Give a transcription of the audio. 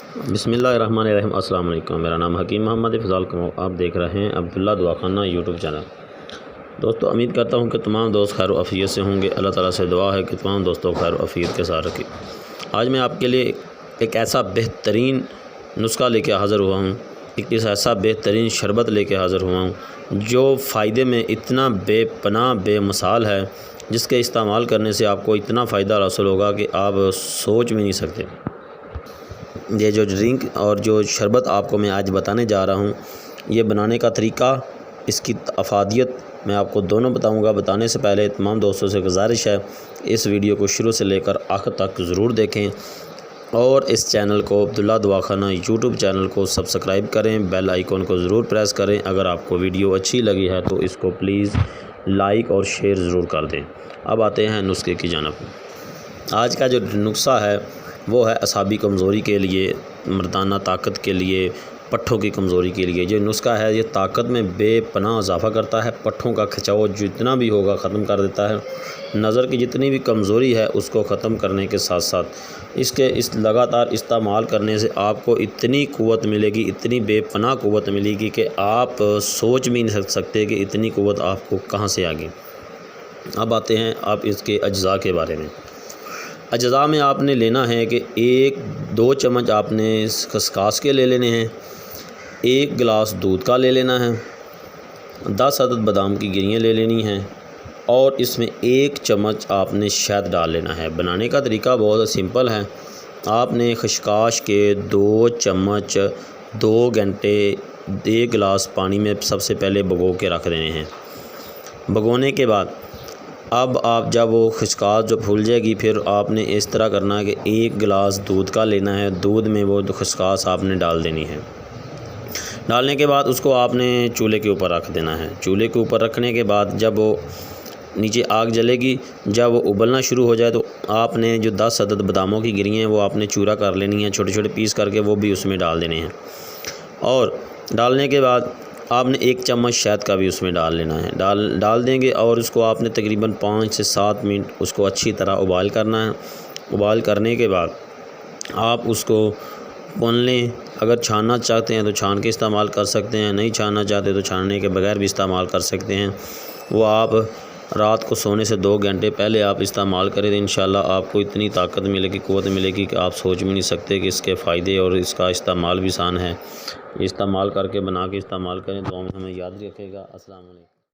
بسم اللہ الرحمن الرحیم۔ السلام علیکم، میرا نام حکیم محمد افضال کمبوہ، آپ دیکھ رہے ہیں عبداللہ دعاخانہ یوٹیوب چینل۔ دوستو، امید کرتا ہوں کہ تمام دوست خیر و عافیت سے ہوں گے۔ اللہ تعالیٰ سے دعا ہے کہ تمام دوستوں کو خیر و عافیت کے ساتھ رکھے۔ آج میں آپ کے لیے ایک ایسا بہترین نسخہ لے کے حاضر ہوا ہوں، ایک ایسا بہترین شربت لے کے حاضر ہوا ہوں جو فائدے میں اتنا بے پناہ بے مثال ہے، جس کے استعمال کرنے سے آپ کو اتنا فائدہ حاصل ہوگا کہ آپ سوچ بھی نہیں سکتے۔ یہ جو ڈرنک اور جو شربت آپ کو میں آج بتانے جا رہا ہوں، یہ بنانے کا طریقہ، اس کی افادیت میں آپ کو دونوں بتاؤں گا۔ بتانے سے پہلے تمام دوستوں سے گزارش ہے، اس ویڈیو کو شروع سے لے کر آخر تک ضرور دیکھیں اور اس چینل کو، عبداللہ دعاخانہ یوٹیوب چینل کو سبسکائب کریں، بیل آئیکن کو ضرور پریس کریں۔ اگر آپ کو ویڈیو اچھی لگی ہے تو اس کو پلیز لائک اور شیئر ضرور کر دیں۔ اب آتے ہیں نسخے کی جانب۔ آج کا جو نسخہ ہے وہ ہے اعصابی کمزوری کے لیے، مردانہ طاقت کے لیے، پٹھوں کی کمزوری کے لیے۔ جو نسخہ ہے یہ طاقت میں بے پناہ اضافہ کرتا ہے، پٹھوں کا کھچاؤ جتنا بھی ہوگا ختم کر دیتا ہے، نظر کی جتنی بھی کمزوری ہے اس کو ختم کرنے کے ساتھ ساتھ اس لگاتار استعمال کرنے سے آپ کو اتنی قوت ملے گی، اتنی بے پناہ قوت ملے گی کہ آپ سوچ بھی نہیں سکتے کہ اتنی قوت آپ کو کہاں سے آ گئی۔ اب آتے ہیں آپ اس کے اجزاء کے بارے میں۔ اجزاء میں آپ نے لینا ہے کہ 1-2 چمچ آپ نے خسخاس کے لے لینے ہیں، 1 گلاس دودھ کا لے لینا ہے، 10 عدد بادام کی گریاں لے لینی ہیں، اور اس میں 1 چمچ آپ نے شہد ڈال لینا ہے۔ بنانے کا طریقہ بہت سمپل ہے۔ آپ نے خسخاس کے 2 چمچ 2 گھنٹے 1 گلاس پانی میں سب سے پہلے بھگو کے رکھ دینے ہیں۔ بھگونے کے بعد اب آپ جب وہ خسخاس جو پھول جائے گی، پھر آپ نے اس طرح کرنا ہے کہ 1 گلاس دودھ کا لینا ہے، دودھ میں وہ خسخاس آپ نے ڈال دینی ہے۔ ڈالنے کے بعد اس کو آپ نے چولہے کے اوپر رکھ دینا ہے۔ چولہے کے اوپر رکھنے کے بعد جب وہ نیچے آگ جلے گی، جب وہ ابلنا شروع ہو جائے تو آپ نے جو 10 عدد باداموں کی گریاں ہیں وہ آپ نے چورا کر لینی ہیں، چھوٹے چھوٹے پیس کر کے، وہ بھی اس میں ڈال دینے ہیں۔ اور ڈالنے کے بعد آپ نے 1 چمچ شہد کا بھی اس میں ڈال لینا ہے۔ ڈال دیں گے اور اس کو آپ نے تقریباً 5 سے 7 منٹ اس کو اچھی طرح ابال کرنا ہے۔ ابال کرنے کے بعد آپ اس کو بھون لیں۔ اگر چھاننا چاہتے ہیں تو چھان کے استعمال کر سکتے ہیں، نہیں چھاننا چاہتے تو چھاننے کے بغیر بھی استعمال کر سکتے ہیں۔ وہ آپ رات کو سونے سے 2 گھنٹے پہلے آپ استعمال کریں تو انشاءاللہ آپ کو اتنی طاقت ملے گی، قوت ملے گی کہ آپ سوچ بھی نہیں سکتے کہ اس کے فائدے اور اس کا استعمال بھی آسان ہے۔ استعمال کر کے بنا کے استعمال کریں تو ہمیں یاد رکھے گا۔ السلام علیکم۔